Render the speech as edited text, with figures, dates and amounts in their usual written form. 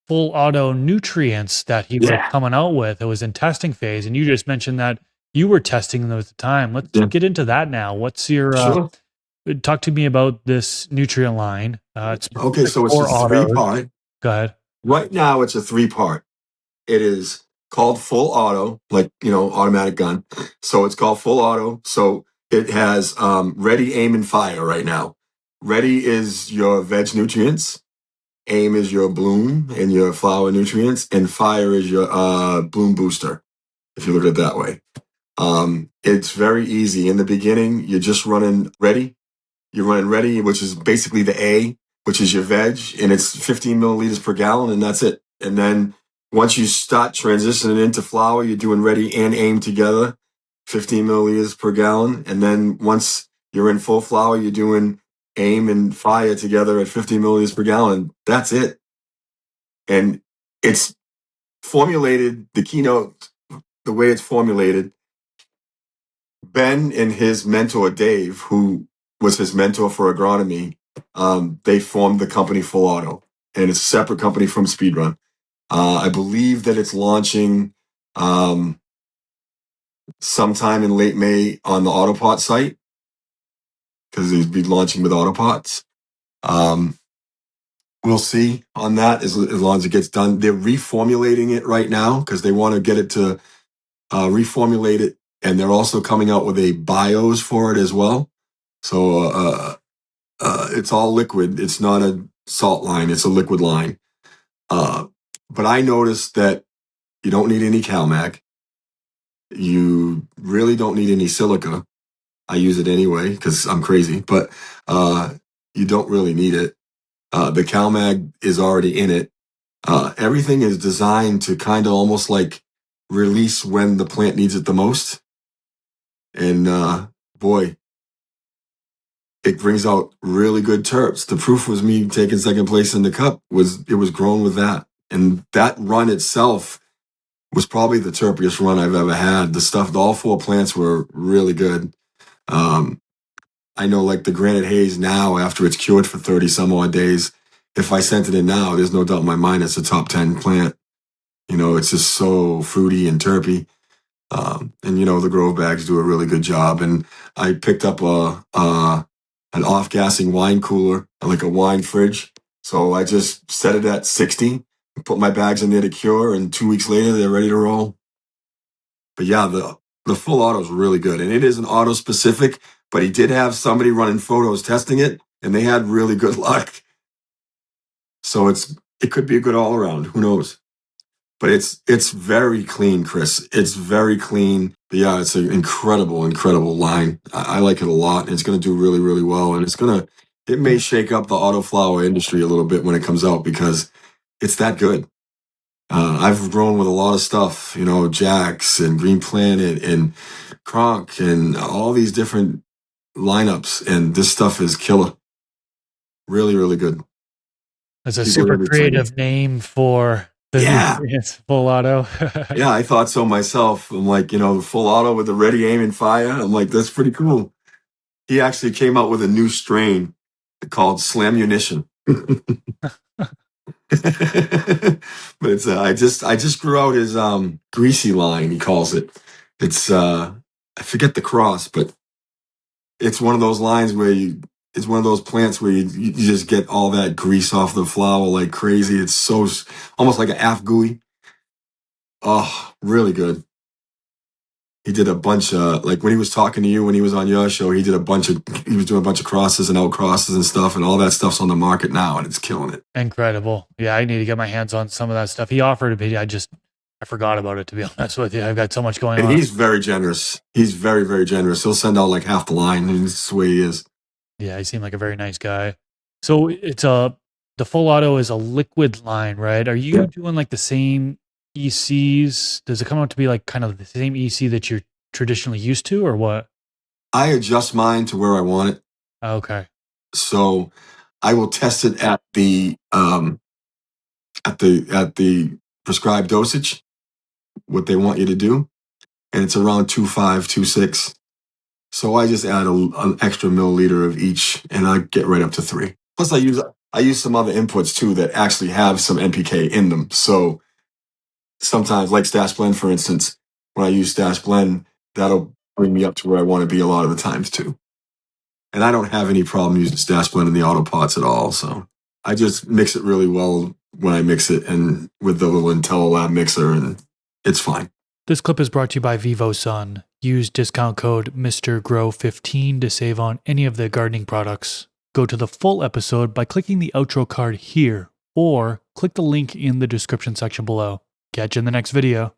full auto nutrients that he was Yeah. coming out with. It was in testing phase, and you just mentioned that you were testing them at the time. Let's Yeah. get into that now. What's your Sure. talk to me about this nutrient line? It's Okay, specific so it's a for three autos. part. Go ahead. Right now, it's a three part. It is called full auto, like, automatic gun. So it's called full auto. So it has ready, aim, and fire right now. Ready is your veg nutrients. Aim is your bloom and your flower nutrients. And fire is your bloom booster, if you look at it that way. It's very easy. In the beginning, you're just running ready. You're running ready, which is basically the A, which is your veg, and it's 15 milliliters per gallon, and that's it. And then once you start transitioning into flour, you're doing ready and aim together, 15 milliliters per gallon. And then once you're in full flour, you're doing aim and fire together at 50 milliliters per gallon. That's it. And it's formulated, the keynote, the way it's formulated. Ben and his mentor, Dave, who was his mentor for agronomy, they formed the company Full Auto, and it's a separate company from Speedrun. I believe that it's launching sometime in late May on the Autopot site, because they'd be launching with Autopots. We'll see on that as long as it gets done. They're reformulating it right now because they want to get it to reformulate it, and they're also coming out with a BIOS for it as well. So it's all liquid. It's not a salt line. It's a liquid line. But I noticed that you don't need any CalMag. You really don't need any silica. I use it anyway because I'm crazy, but you don't really need it. The CalMag is already in it. Everything is designed to kind of almost like release when the plant needs it the most. And boy, it brings out really good terps. The proof was me taking second place in the cup. It was grown with that. And that run itself was probably the terpiest run I've ever had. All four plants were really good. I know like the Granite Haze now, after it's cured for 30 some odd days, if I sent it in now, there's no doubt in my mind it's a top 10 plant. It's just so fruity and terpy. And the Grove bags do a really good job. And I picked up an off-gassing wine cooler, like a wine fridge. So I just set it at 60, put my bags in there to cure, and 2 weeks later they're ready to roll. But yeah, the full auto is really good, and it isn't auto specific. But he did have somebody running photos testing it, and they had really good luck. So it could be a good all around. Who knows? But it's very clean, Chris. It's very clean. But yeah, it's an incredible, incredible line. I like it a lot. And it's going to do really, really well. And it may shake up the auto flower industry a little bit when it comes out because it's that good. I've grown with a lot of stuff, Jax and Green Planet and Kronk and all these different lineups. And this stuff is killer. Really, really good. It's a People are super going to be excited. creative name for the Yeah. nutrients, full auto. Yeah, I thought so myself. I'm like, the full auto with the ready aim and fire. I'm like, that's pretty cool. He actually came out with a new strain called Slam Munition. But it's I just grew out his greasy line, he calls it. It's I forget the cross, but it's one of those lines where it's one of those plants where you just get all that grease off the flower like crazy. It's so almost like an afgooey. Oh, really good. He did a bunch of, like when he was talking to you, when he was on your show, he was doing a bunch of crosses and out crosses and stuff, and all that stuff's on the market now, and it's killing it. Incredible. Yeah, I need to get my hands on some of that stuff. He offered it, but I forgot about it, to be honest with you. I've got so much going And on. he's very generous. He's very, very generous. He'll send out like half the line, and it's the way he is. Yeah, he seemed like a very nice guy. So the full auto is a liquid line, right? Are you doing like the same ECs? Does it come out to be like kind of the same EC that you're traditionally used to, or what? I adjust mine to where I want it. Okay. So I will test it at the prescribed dosage, what they want you to do, and it's around 2.5, 2.6. So I just add an extra milliliter of each, and I get right up to 3. Plus, I use some other inputs too that actually have some NPK in them. So sometimes, like Stash Blend, for instance, when I use Stash Blend, that'll bring me up to where I want to be a lot of the times too. And I don't have any problem using Stash Blend in the auto pots at all. So I just mix it really well when I mix it and with the little IntelliLab mixer, and it's fine. This clip is brought to you by VivoSun. Use discount code MrGrow15 to save on any of their gardening products. Go to the full episode by clicking the outro card here, or click the link in the description section below. Catch you in the next video.